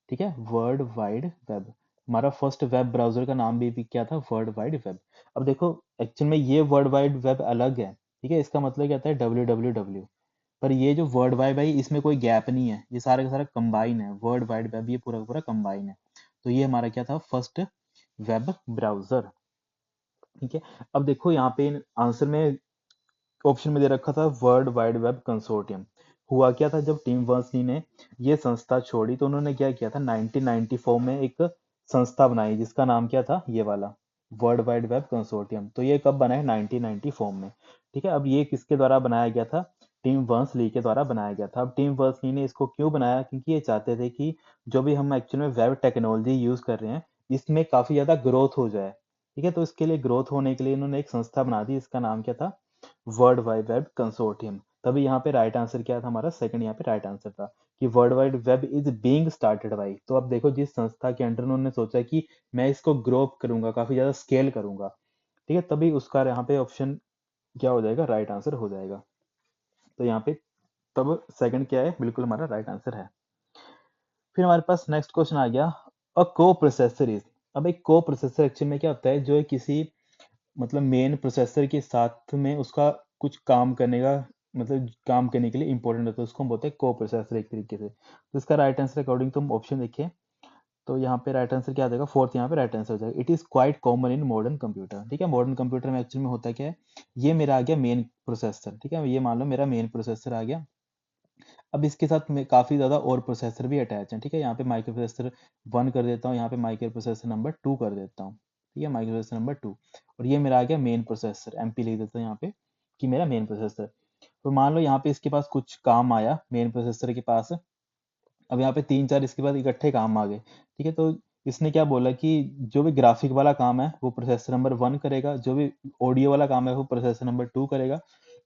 ठीक है, वर्ल्ड वाइड वेब। हमारा फर्स्ट वेब ब्राउजर का नाम भी क्या था? World Wide web. अब देखो, एक्चुअल में ये वर्ल्ड वाइड वेब अलग है। ठीक है, इसका मतलब क्या आता है? WWW। पर ये जो वर्ल्ड वाइड है इसमें कोई गैप नहीं है, ये सारा का सारा कंबाइन है। वर्ल्ड वाइड वेब ये पूरा का पूरा कंबाइन है। तो ये हमारा क्या था? First web browser. ठीक है, अब देखो यहाँ पे आंसर में ऑप्शन में दे रखा था वर्ल्ड वाइड वेब कंसोर्टियम। हुआ क्या था, जब टिम बर्नर्स-ली ने ये संस्था छोड़ी तो उन्होंने क्या किया था, 1994 में एक संस्था बनाई जिसका नाम क्या था? ये वाला वर्ल्ड वाइड वेब कंसोर्टियम। तो ये कब बना है? 1994 में। ठीक है, अब ये किसके द्वारा बनाया गया था? टिम बर्नर्स-ली के द्वारा बनाया गया था। अब टिम बर्नर्स-ली ने इसको क्यों बनाया? क्योंकि ये चाहते थे कि जो भी हम एक्चुअल में वेब टेक्नोलॉजी यूज कर रहे हैं इसमें काफी ज्यादा ग्रोथ हो जाए। ठीक है, तो इसके लिए ग्रोथ होने के लिए इन्होंने एक संस्था बना दी, इसका नाम क्या था? World Wide Web consortium. तभी यहाँ पे राइट आंसर क्या था हमारा? सेकंड यहाँ पे राइट आंसर था कि world Wide web is being started by. तो अब देखो, जिस संस्था के अंडर उन्होंने सोचा कि मैं इसको ग्रो करूंगा, काफी ज्यादा स्केल करूंगा, ठीक है, तभी उसका यहाँ पे ऑप्शन क्या हो जाएगा? राइट आंसर हो जाएगा। तो यहाँ पे तब सेकंड क्या है? बिल्कुल हमारा राइट आंसर है। फिर हमारे पास नेक्स्ट क्वेश्चन आ गया, अ को प्रोसेसर इज। अब एक को प्रोसेसर एक्चुअल में क्या होता है? जो किसी मतलब मेन प्रोसेसर के साथ में उसका कुछ काम करने का मतलब काम करने के लिए इंपॉर्टेंट होता है, उसको हम बोलते हैं को प्रोसेसर एक तरीके से। तो इसका राइट आंसर अकॉर्डिंग तो हम ऑप्शन देखें तो यहाँ पे राइट आंसर क्या आ जाएगा? फोर्थ यहाँ पे राइट आंसर हो जाएगा, it is quite common in modern computer. ठीक है, मॉडर्न कंप्यूटर में एक्चुअल में होता क्या है, ये मेरा आ गया मेन प्रोसेसर। ठीक है, ये मान लो मेरा मेन प्रोसेसर आ गया। अब इसके साथ में काफी ज्यादा और प्रोसेसर भी अटैच हैं। ठीक है, यहाँ पे माइक्रो प्रोसेसर 1 कर देता हूँ, यहाँ पे माइक्रो प्रोसेसर नंबर 2 कर देता हूँ। ठीक है, माइक्रो प्रोसेसर नंबर 2। और ये मेरा आ गया मेन प्रोसेसर, MP लिख देता हूँ यहाँ पे कि मेरा मेन प्रोसेसर। तो मान लो यहाँ पे इसके पास कुछ काम आया मेन प्रोसेसर के पास, अब यहाँ पे 3 4 इसके बाद इकट्ठे काम आ गए, ठीक है। तो इसने क्या बोला कि जो भी ग्राफिक वाला काम है वो प्रोसेसर नंबर 1 करेगा, जो भी ऑडियो वाला काम है वो प्रोसेसर नंबर 2 करेगा,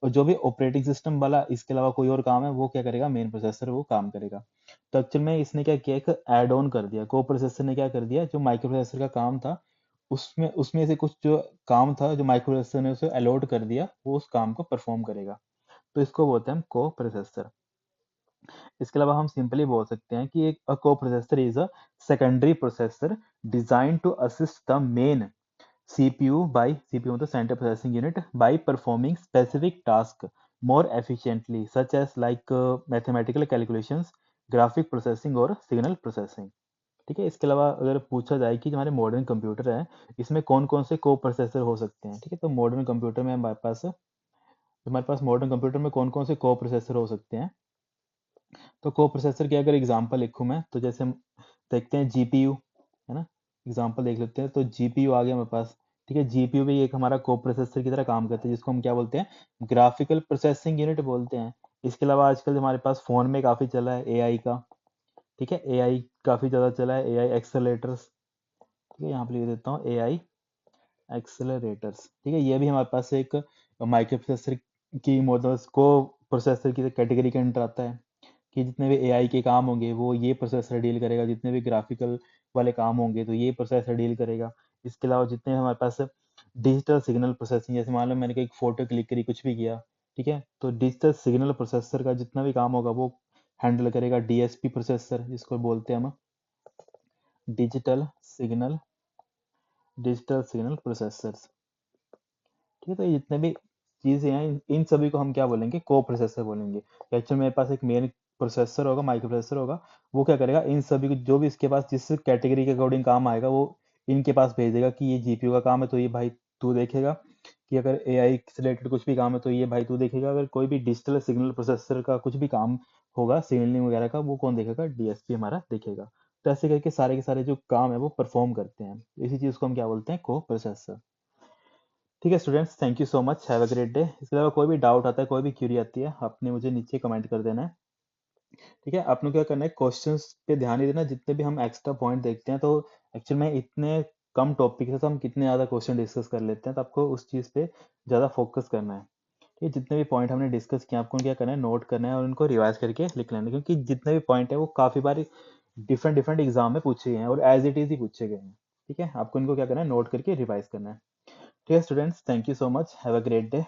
और जो भी ऑपरेटिंग सिस्टम वाला इसके अलावा कोई और काम है वो क्या करेगा, मेन प्रोसेसर वो काम करेगा। तो एक्चुअल में इसने क्या किया, एक ऐड ऑन कर दिया, को प्रोसेसर ने क्या कर दिया, जो माइक्रो प्रोसेसर का काम था उसमें से कुछ जो काम था जो माइक्रो प्रोसेसर ने उसे अलॉट कर दिया, वो उस काम को परफॉर्म करेगा। तो इसको बोलते हैं हम को प्रोसेसर। इसके अलावा हम सिंपली बोल सकते हैं कि एक coprocessor is a secondary processor design to assist the main CPU by CPU मतलब Central Processing Unit by performing specific task more efficiently such as like mathematical calculations, graphic processing और signal processing। ठीक है। इसके अलावा अगर पूछा जाए कि जो हमारे मॉडर्न कंप्यूटर है इसमें कौन कौन से को प्रोसेसर हो सकते हैं, ठीक है, तो मॉडर्न कंप्यूटर में हमारे पास मॉडर्न कंप्यूटर में कौन कौन से को प्रोसेसर हो सकते हैं। तो को प्रोसेसर की अगर एग्जांपल लिखूं मैं, तो जैसे हम देखते हैं जीपीयू, है ना, एग्जांपल देख लेते हैं। तो जीपीयू आ गया हमारे पास, ठीक है। जीपीयू भी एक हमारा को प्रोसेसर की तरह काम करता है, जिसको हम क्या बोलते हैं, ग्राफिकल प्रोसेसिंग यूनिट बोलते हैं। इसके अलावा आजकल हमारे पास फोन में काफी चला है एआई का, ठीक है, एआई काफी ज्यादा चला है, एआई एक्सेलरेटर्स, ठीक है, यहाँ पे लिख देता हूँ एआई एक्सेलरेटर्स, ठीक है। ये भी हमारे पास एक माइक्रो प्रोसेसर की मतलब को प्रोसेसर की कैटेगरी के अंदर आता है, कि जितने भी एआई के काम होंगे वो ये प्रोसेसर डील करेगा, जितने भी ग्राफिकल वाले काम होंगे तो ये प्रोसेसर डील करेगा। इसके अलावा जितने हमारे पास डिजिटल सिग्नल प्रोसेसिंग, जैसे मान लो मैंने एक फोटो क्लिक करी, कुछ भी किया, ठीक है, तो डिजिटल सिग्नल प्रोसेसर का जितना भी काम होगा वो हैंडल करेगा डीएसपी प्रोसेसर, जिसको बोलते हैं हम digital signal digital signal processor. ठीक है। तो ये जितने भी चीजें हैं इन सभी को हम क्या बोलेंगे, को प्रोसेसर बोलेंगे। एक्चुअली मेरे पास एक मेन प्रोसेसर होगा, माइक्रो प्रोसेसर होगा, वो क्या करेगा, इन सभी को जो भी इसके पास जिस कैटेगरी के अकॉर्डिंग काम आएगा वो इनके पास भेज देगा कि ये जीपीयू का काम है तो ये भाई तू देखेगा, कि अगर एआई से रिलेटेड कुछ भी काम है तो ये भाई तू देखेगा, अगर कोई भी डिजिटल सिग्नल प्रोसेसर का कुछ भी काम होगा सिग्नलिंग वगैरह का, वो कौन देखेगा, डीएसपी हमारा देखेगा। तो ऐसे करके सारे के सारे जो काम है वो परफॉर्म करते हैं, इसी चीज को हम क्या बोलते हैं, को प्रोसेसर। ठीक है students, thank you so much, have a great day. इसके अलावा कोई भी डाउट आता है, कोई भी क्यूरी आती है, आपने मुझे नीचे कमेंट कर देना है। ठीक है, आपने क्या करना है, क्वेश्चंस पे ध्यान ही देना। जितने भी हम एक्स्ट्रा पॉइंट देखते हैं तो एक्चुअल में इतने कम टॉपिक है तो हम कितने ज़्यादा क्वेश्चन डिस्कस कर लेते हैं, तो आपको उस चीज़ पे ज़्यादा फोकस करना है। ठीक है, जितने भी पॉइंट हमने डिस्कस किए आपको क्या करना है, नोट करना है और उनको रिवाइज करके लिख लेना है, क्योंकि जितने भी पॉइंट है वो काफ़ी बार डिफरेंट डिफरेंट एग्जाम में पूछे गए हैं और एज इट इज ही पूछे गए हैं। ठीक है, आपको इनको क्या करना है, नोट करके रिवाइज करना है। ठीक है students, thank you so much, have a great day.